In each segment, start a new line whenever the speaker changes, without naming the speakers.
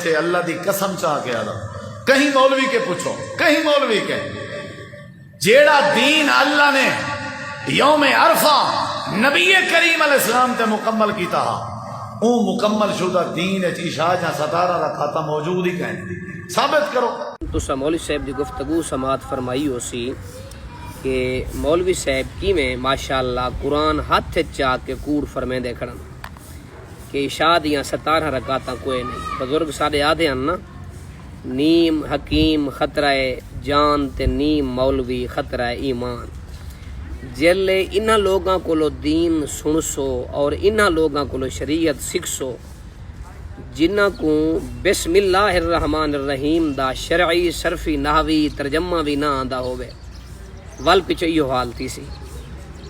چھے اللہ دی قسم چاہ کے آدھا کہیں مولوی کے پوچھو کہیں مولوی کے جیڑا دین اللہ نے یوم عرفہ نبی کریم علیہ السلام تے مکمل کیتا اون مکمل شدہ دین عشاء جہاں 17 رکعتاں موجود ہی کہیں ثابت کرو۔
تسا مولوی صاحب دی گفتگو سماعت فرمائی ہو سی کہ مولوی صاحب کی میں ماشاءاللہ قرآن ہاتھ چاہ کے کوڑ فرمیں دے کھڑن کہ عشاء دیاں 17 رکعتاں کوئی نہیں۔ بزرگ سارے آدھے ہیں نا نیم حکیم خطرہ جان تے نیم مولوی خطرہ ایمان۔ جلے انہاں لوگاں کو دین سنسو اور انہاں لوگاں کو شریعت سکھسو جنہاں کو بسم اللہ الرحمن الرحیم دا شرعی صرفی نحوی ترجمہ بھی نہ آندا ہوئے ول پچھو یہ حال تھی سی۔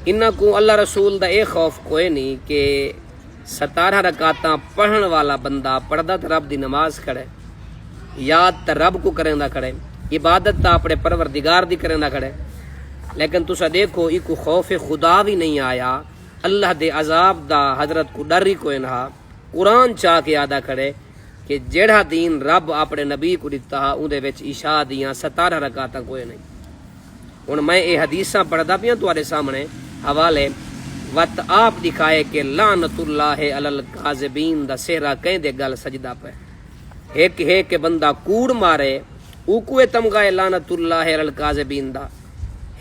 انہاں کو اللہ رسول دا ایک خوف کوئی نہیں کہ 17 رکعتاں پڑھن والا بندہ پڑھدا تے رب دی نماز کھڑے یاد تے رب کو کریں دا کھڑے عبادت تا اپنے پروردگار دی کریں دا کھڑے، لیکن تسا دیکھو ایک خوف خدا بھی نہیں آیا، اللہ دے عذاب دا حضرت کو ڈر ہی کوئی نہ، قرآن چاہ کے آدھا کھڑے کہ جیڑا دین رب اپنے نبی کو دیتا اون دے وچ عشاء دیاں 17 رکعتاں کوئی نہیں۔ ہن میں یہ حدیثاں پڑھدا پیاں تواڈے سامنے حوالے وت آپ دکھائے کہ لعنت اللہ علی الکاذبین دا سہرا کہیں دے گل سجدہ پہ ایک ہے کہ بندہ کوڑ مارے او کو تمغہ لعنت اللہ علی الکاذبین دا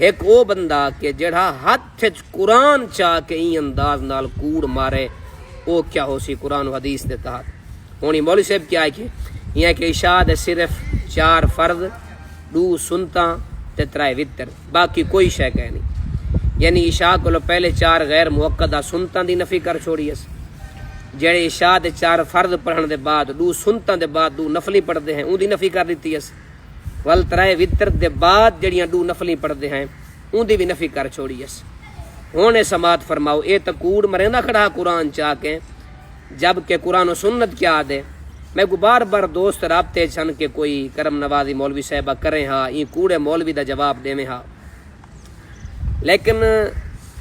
ایک وہ بندہ کہ جڑا ہاتھ قرآن چاہ کے این انداز نال کوڑ مارے او کیا ہو سی قرآن و حدیث دے تحت۔ ہونی مولوی صاحب کیا ہے کہ یہ کہ عشاء دے صرف 4 فرض 2 سنتاں تے 3 وتر باقی کوئی شے کہ نہیں، یعنی عشاء کو پہلے 4 غیر موقدہ سنتاں دی نفی کر چھوڑی اس جڑے عشاء دے 4 فرض پڑھن دے بعد 2 سنتاں دے بعد 2 نفلی پڑھدے ہیں اون دی نفی کر دیتی اس ول 3 وتر دے بعد جڑیاں 2 نفلی پڑھدے ہیں اون دی بھی نفی کر چھوڑی اس۔ ہونے سماعت فرماؤ اے تو کوڑ مریندا کھڑا قرآن چاہ کے جب کہ قرآن و سنت کیا دے۔ میں کو بار بار دوست رابطے چھن کہ کوئی کرم نوازی مولوی صاحبہ کریں ہاں این کوڑے مولوی دا جواب دے میں ہاں، لیکن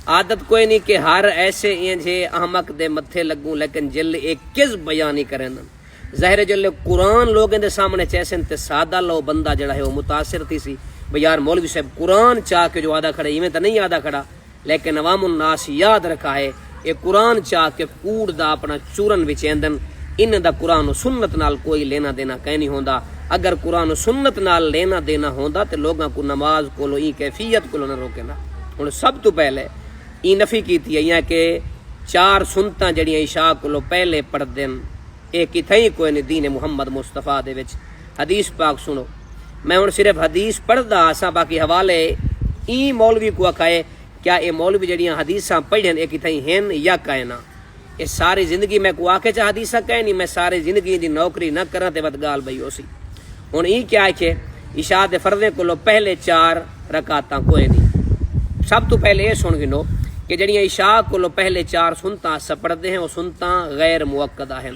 عادت کوئی نہیں کہ ہر ایسے جے احمق دے متھے لگوں، لیکن جل ایک کس بیانی کریں ظاہر جل قرآن لوگوں دے سامنے چیسن تے سادہ لو بندہ جڑا ہے وہ متاثر تھی سی بھئی یار مولوی صاحب قرآن چاہ کے جو آدھا کھڑے ایویں تو نہیں آدھا کھڑا، لیکن عوام الناس یاد رکھا ہے یہ قرآن چاہ کے کوڑ دا اپنا چورن وچیندن ان دا قرآن و سنت نال کوئی لینا دینا کہیں نہیں ہوندا۔ اگر قرآن و سنت نال لینا دینا ہوندا تے لوگاں کو نماز کو لو این کیفیت کو نہ روکے نا۔ ہن سب تو پہلے این نفی کیتی ہے یہ کہ 4 سنتاں جڑیاں عشاء کو لو پہلے پڑھ دین اے کتھیں کوئی نہیں دین محمد مصطفیٰ دے وچ۔ حدیث پاک سنو، میں ہن صرف حدیث پڑھدا اساں باقی حوالے این مولوی کو آکھائے کیا اے مولوی جڑیاں حدیثاں پڑھن اے کتھیں ہیں یا کائنا اے ساری زندگی میں کو آکھے چا حدیثاں کہیں نہیں میں ساری زندگی دی نوکری نہ کراں تے ود گال بھئی ہوسی۔ ہن این کیا ہے کہ عشاء دے فرضے کو لو پہلے 4 رکعتاں کوئی نہیں۔ سب تو پہلے یہ سن گنو کہ جڑیاں عشاء کو لو پہلے 4 سنتاں اساں پڑھدے ہیں وہ سنتاں غیر موقدہ ہیں،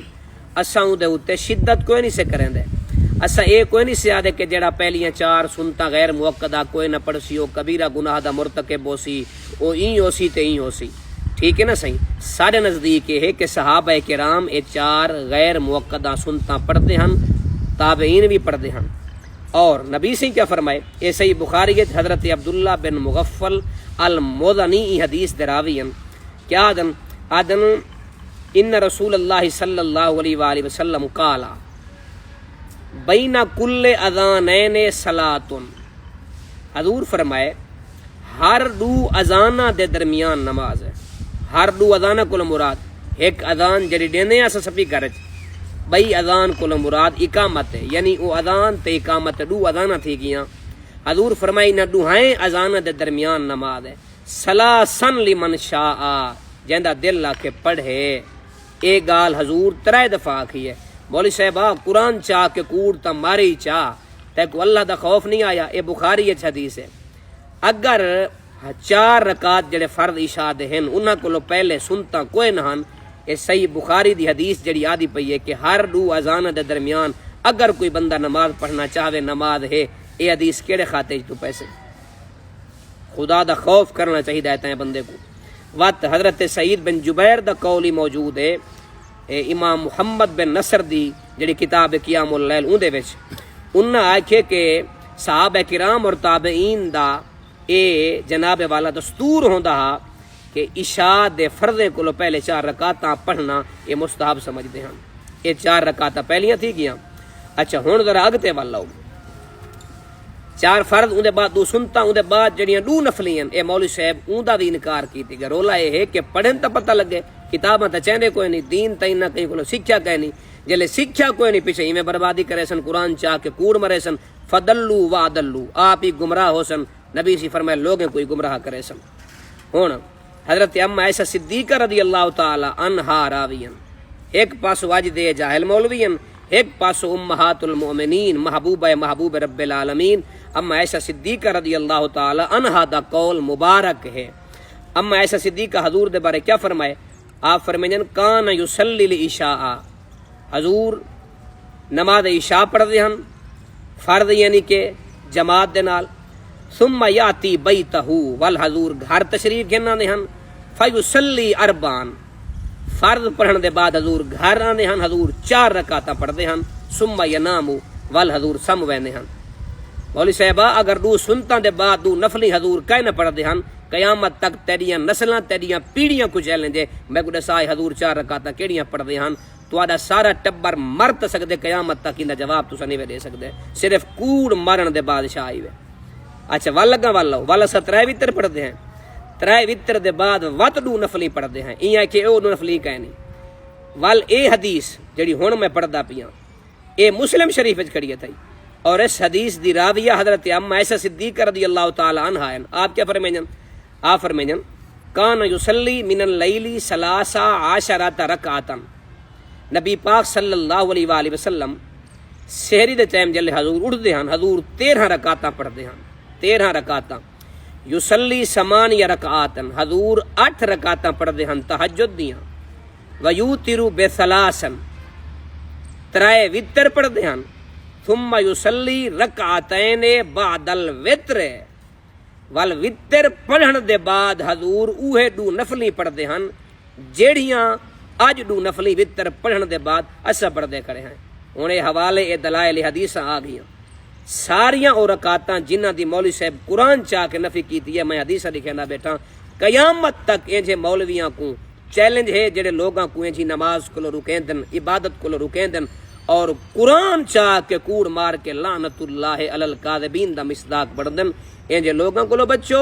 اساں دے اوتے شدت کوئی نہیں سے کریں دے، اساں یہ کوئی نہیں سیادے کہ جڑا پہلیاں 4 سنتاں غیر موقدہ کوئی نہ پڑھسی او کبیرہ گناہ دا مرتکب ہوسی او این ہوسی تے این ہوسی، ٹھیک ہے نا صحیح۔ سارے نزدیک یہ ہے کہ صحابہ کرام یہ 4 غیر موقدہ سنتاں پڑھتے ہیں، تابعین بھی پڑھتے ہیں، اور نبی سے کیا فرمائے یہ صحیح بخاری ہے حضرت عبداللہ بن مغفل المدنی حدیث دراوی ہیں کیا آدن ان رسول اللہ صلی اللہ علیہ وآلہ وسلم قال بین کل اذانین صلاتن، حضور فرمائے ہر 2 اذانہ دے درمیان نماز ہے۔ ہر 2 اذانہ کو مراد ایک اذان جڑی دینے اس سپیکر وچ بئی اذان کو مراد اقامت ہے، یعنی وہ اذان تے اقامت 2 اذانہ تھی گیاں۔ حضور فرمائی نہ 2 اذانہ دے درمیان نماز ہے، سلاسن لمن شاء جیندا دل لا کے پڑھے۔ اے گال حضور 3 دفعہ آکھی ہے۔ مولوی صاحبہ قرآن چاہ کے کوڑ تا ماری چاہ تے کو اللہ دا خوف نہیں آیا، اے بخاری اچ حدیث ہے۔ اگر 4 رکعت جڑے فرض عشاء دے ہیں انہاں کو پہلے سنتا کوئی نہ ہن، اے صحیح بخاری دی حدیث جڑی آدھی پئی ہے کہ ہر 2 اذان دے درمیان اگر کوئی بندہ نماز پڑھنا چاہے نماز ہے۔ اے حدیث کیڑے خاتے تو پیسے خدا دا خوف کرنا چاہیے ہے بندے کو۔ وقت حضرت سعید بن جبیر دا قولی موجود ہے امام محمد بن نصر دی جڑی کتاب قیام اللیل اون دے وچ انہاں آکھے کہ صحابہ کرام اور تابعین دا اے جناب والا دستور ہوندا ہا کہ عشاء دے فرضے کولو پہلے 4 رکعتاں پڑھنا یہ مستحب سمجھدے ہن. یہ 4 رکعتاں پہلیاں تھی گیاں. اچھا ہن ذرا اگتے ول آؤ. 4 فرض اون دے بعد 2 سنتاں اون دے بعد جڑیاں 2 نفلیاں اے مولوی صاحب اون دا بھی انکار کیتی گیا. رولا یہ ہے کہ پڑھن تا پتہ لگے کتاباں تا چہندے کوئی نہیں دین تائیں نہ کہیں کولو سکھیا کہیں نہیں جلے سکھیا کوئی نہیں پیچھے ایویں بربادی کرے سن قرآن چاہ کے کوڑ مرے سن فدلو وعدلو آپ ہی گمراہ ہو سن. نبی سی فرمائے لوگیں کوئی گمراہ کرے سن. ہن حضرت ام عائشہ صدیقہ رضی اللہ تعالی عنہا راوین ایک پاسو اج دے جاہل مولوین ایک پاسو امہات المؤمنین محبوب رب العالمین ام عائشہ صدیقہ رضی اللہ تعالی عنہا دا قول مبارک ہے. ام عائشہ صدیقہ حضور دے بارے کیا فرمائے؟ آپ فرمائیں کان یصلی العشاء حضور نماز عشاء پڑھ دے ہن فرض یعنی کہ جماعت دے نال ثم یاتی بیتہ ول حضور گھر تشریف گھننا دے ہن فیصلی اربعن فرض پڑھن دے بعد حضور گھر آندے ہن حضور 4 رکعتاں پڑھ دے ہن ثم ینام ول حضور سم ویندے ہن. مولوی صاحبہ اگر 2 سنتاں دے بعد 2 نفلی حضور کہیں نہ پڑھ دے ہن قیامت تک تیریاں نسلاں تیریاں پیڑیاں کو جیلیں دے میں کو دسائے حضور 4 رکعتاں کیڑیاں پڑھ دے ہن تہاڈا سارا ٹبر مر تے سکدے قیامت تک اندا جواب تساں نہیں دے سکدے صرف کوڑ مرن دے بادشاہ آئی وے. اچھا ول لگا ول 17 وتر پڑھ دے ہیں 3 وتر دے بعد وت 2 نفلی پڑھ دے ہیں ایاں کہ او 2 نفلی کہیں نہیں. ول اے حدیث جڑی ہن میں پڑھدا پیاں اے مسلم شریف وچ کھڑی ہے تھئی اور اس حدیث دی راویہ حضرت ام عائشہ صدیقہ رضی اللہ تعالی عنہا ہیں. آپ کیا فرمائیں؟ آپ فرمائیں کان یصلی من اللیل 13 رکعتاں نبی پاک صلی اللہ علیہ وآلہ وسلم سحری دے ٹائم جلے حضور اٹھ دے ہن حضور 13 رکعتاں پڑھ دے ہن 13 رکعتاں. یصلی 8 رکعتاں حضور 8 رکعتاں پڑھ دے ہن تہجد دیاں. ویوتر بثلاثن 3 وتر پڑھ دے ہن. ثم یصلی رکعتین بعد الوتر والوتر پڑھن دے بعد حضور اوہے 2 نفلی پڑھ دے ہن جیڑیاں اج 2 نفلی وتر پڑھن دے بعد اسا پڑھ دے کرے ہیں. ہن اے حوالے اے دلائل حدیثاں آ گئیاں ساریاں او رکعتاں جنہاں دی مولوی صاحب قرآن چاہ کے نفی کیتی ہے میں حدیثاں لکھیندا بیٹھا قیامت تک انجے مولویاں کو چیلنج ہے جڑے لوگاں کو انجی نماز کولو رکیندن عبادت کولو رکیندن اور قرآن چاہ کے کوڑ مار کے لعنت اللہ علی الکاذبین دا مصداق بڑھدن. انجے لوگاں کولو بچو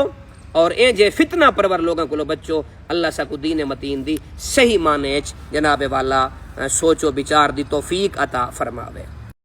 اور انجے فتنہ پرور لوگاں کولو بچو. اللہ سا کو دین متین دی صحیح معنی جناب والا سوچو بچار دی توفیق عطا فرماوے.